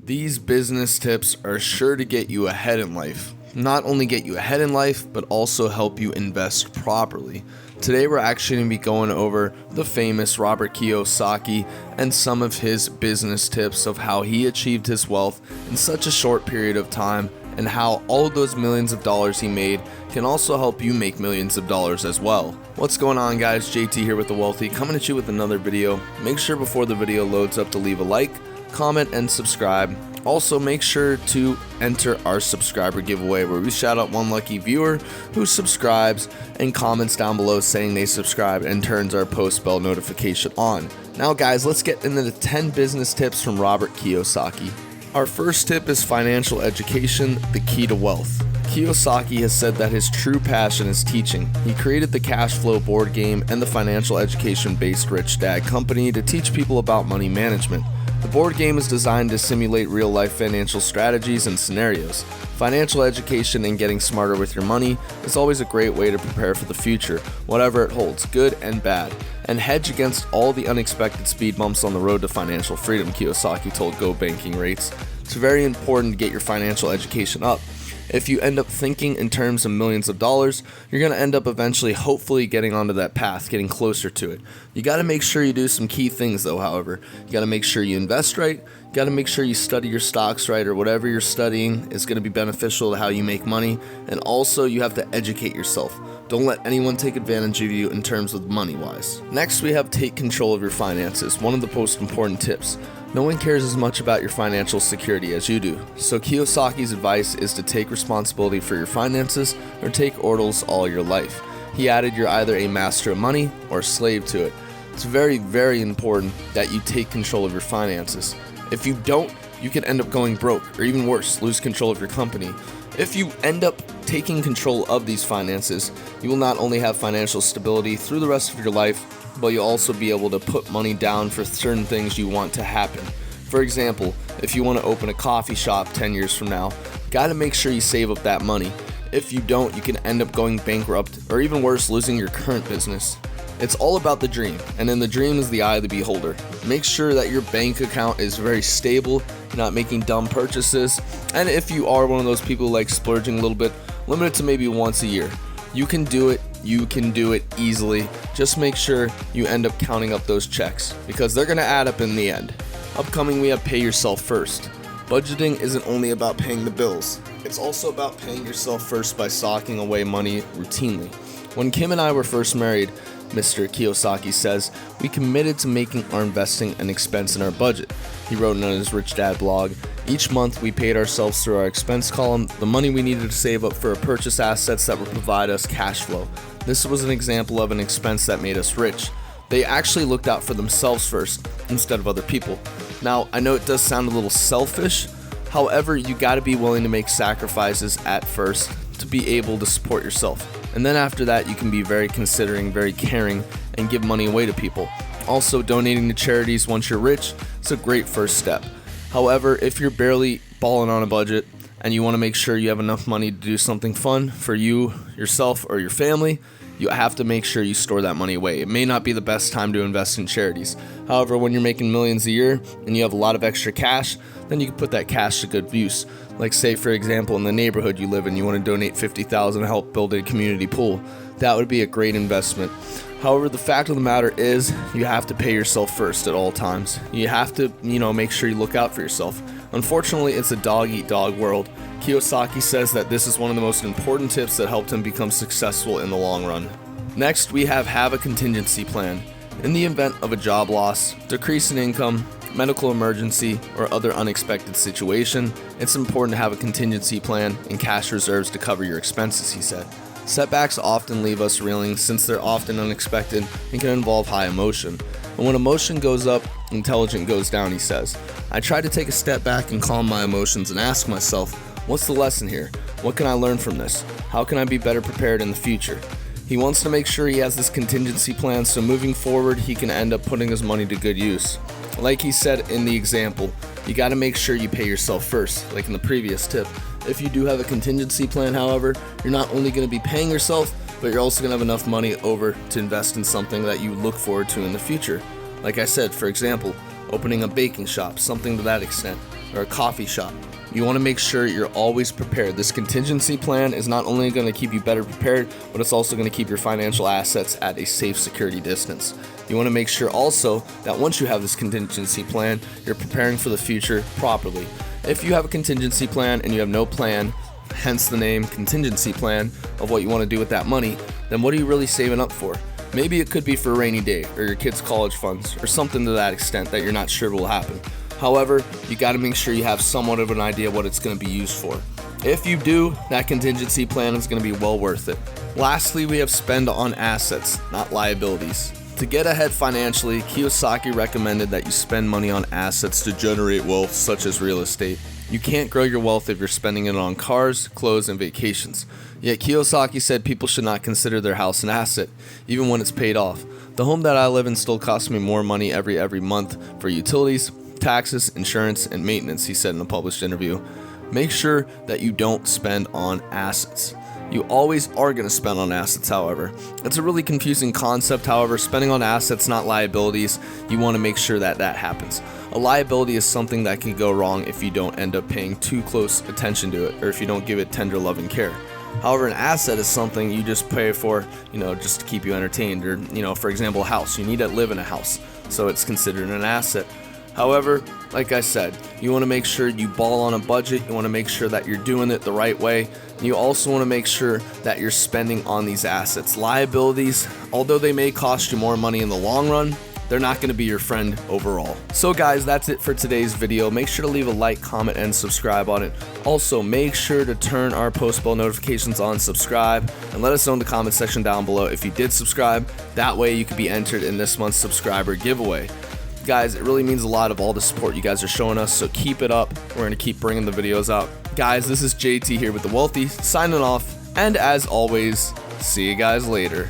These business tips are sure to get you ahead in life. Not only get you ahead in life, but also help you invest properly. Today we're actually going to be going over the famous Robert Kiyosaki and some of his business tips of how he achieved his wealth in such a short period of time, and how all of those millions of dollars he made can also help you make millions of dollars as well. What's going on, guys? JT here with The Wealthy, coming at you with another video. Make sure before the video loads up to leave a like, comment, and subscribe. Also, make sure to enter our subscriber giveaway, where we shout out one lucky viewer who subscribes and comments down below saying they subscribed and turns our post bell notification on. Now guys, let's get into the 10 business tips from Robert Kiyosaki. Our first tip is financial education, the key to wealth. Kiyosaki has said that his true passion is teaching. He created the cash flow board game and the financial education-based Rich Dad company to teach people about money management. The board game is designed to simulate real-life financial strategies and scenarios. Financial education and getting smarter with your money is always a great way to prepare for the future, whatever it holds, good and bad, and hedge against all the unexpected speed bumps on the road to financial freedom, Kiyosaki told Go Banking Rates. It's very important to get your financial education up. If you end up thinking in terms of millions of dollars, you're going to end up eventually hopefully getting onto that path, getting closer to it. You got to make sure you do some key things though, however. You got to make sure you invest right, you got to make sure you study your stocks right, or whatever you're studying is going to be beneficial to how you make money, and also you have to educate yourself. Don't let anyone take advantage of you in terms of money-wise. Next, we have take control of your finances, one of the most important tips. No one cares as much about your financial security as you do. So Kiyosaki's advice is to take responsibility for your finances or take orders all your life. He added, you're either a master of money or a slave to it. It's very, very important that you take control of your finances. If you don't, you can end up going broke, or even worse, lose control of your company. If you end up taking control of these finances, you will not only have financial stability through the rest of your life, but you'll also be able to put money down for certain things you want to happen. For example, if you want to open a coffee shop 10 years from now, gotta make sure you save up that money. If you don't, you can end up going bankrupt, or even worse, losing your current business. It's all about the dream, and in the dream is the eye of the beholder. Make sure that your bank account is very stable, you're not making dumb purchases, and if you are one of those people who like splurging a little bit, limit it to maybe once a year. You can do it easily. Just make sure you end up counting up those checks, because they're going to add up in the end. Upcoming, we have pay yourself first. Budgeting isn't only about paying the bills. It's also about paying yourself first by socking away money routinely. When Kim and I were first married, Mr. Kiyosaki says, we committed to making our investing an expense in our budget. He wrote on his Rich Dad blog, each month we paid ourselves through our expense column the money we needed to save up for purchase assets that would provide us cash flow. This was an example of an expense that made us rich. They actually looked out for themselves first instead of other people. Now, I know it does sound a little selfish, however, you gotta be willing to make sacrifices at first to be able to support yourself. And then after that, you can be very considering, very caring, and give money away to people. Also, donating to charities once you're rich is a great first step. However, if you're barely balling on a budget and you want to make sure you have enough money to do something fun for you, yourself, or your family, you have to make sure you store that money away. It may not be the best time to invest in charities. However, when you're making millions a year and you have a lot of extra cash, then you can put that cash to good use. Like say, for example, in the neighborhood you live in, you want to donate $50,000 to help build a community pool. That would be a great investment. However, the fact of the matter is, you have to pay yourself first at all times. You have to, make sure you look out for yourself. Unfortunately, it's a dog-eat-dog world. Kiyosaki says that this is one of the most important tips that helped him become successful in the long run. Next, we have a contingency plan. In the event of a job loss, decrease in income, medical emergency, or other unexpected situation, it's important to have a contingency plan and cash reserves to cover your expenses, he said. Setbacks often leave us reeling since they're often unexpected and can involve high emotion. And when emotion goes up, intelligence goes down, he says. I try to take a step back and calm my emotions and ask myself, what's the lesson here? What can I learn from this? How can I be better prepared in the future? He wants to make sure he has this contingency plan so moving forward he can end up putting his money to good use. Like he said in the example, you got to make sure you pay yourself first, like in the previous tip. If you do have a contingency plan, however, you're not only going to be paying yourself, but you're also going to have enough money over to invest in something that you look forward to in the future. Like I said, for example, opening a baking shop, something to that extent, or a coffee shop. You want to make sure you're always prepared. This contingency plan is not only going to keep you better prepared, but it's also going to keep your financial assets at a safe security distance. You want to make sure also that once you have this contingency plan, you're preparing for the future properly. If you have a contingency plan and you have no plan, hence the name contingency plan, of what you want to do with that money, then what are you really saving up for? Maybe it could be for a rainy day or your kids' college funds or something to that extent that you're not sure will happen. However, you got to make sure you have somewhat of an idea what it's going to be used for. If you do, that contingency plan is going to be well worth it. Lastly, we have spend on assets, not liabilities. To get ahead financially, Kiyosaki recommended that you spend money on assets to generate wealth, such as real estate. You can't grow your wealth if you're spending it on cars, clothes, and vacations. Yet Kiyosaki said people should not consider their house an asset, even when it's paid off. The home that I live in still costs me more money every month for utilities, taxes, insurance, and maintenance, he said in a published interview. Make sure that you don't spend on assets. You always are going to spend on assets, however. It's a really confusing concept, however, spending on assets, not liabilities. You want to make sure that that happens. A liability is something that can go wrong if you don't end up paying too close attention to it, or if you don't give it tender love and care. However, an asset is something you just pay for, just to keep you entertained, or, for example, a house. You need to live in a house, so it's considered an asset. However, like I said, you want to make sure you ball on a budget. You want to make sure that you're doing it the right way. You also want to make sure that you're spending on these assets. Liabilities, although they may cost you more money in the long run, they're not going to be your friend overall. So guys, that's it for today's video. Make sure to leave a like, comment, and subscribe on it. Also, make sure to turn our post bell notifications on, subscribe, and let us know in the comment section down below if you did subscribe. That way you could be entered in this month's subscriber giveaway. Guys, it really means a lot of all the support you guys are showing us, so keep it up. We're going to keep bringing the videos out. Guys, this is JT here with The Wealthy, signing off, and as always, see you guys later.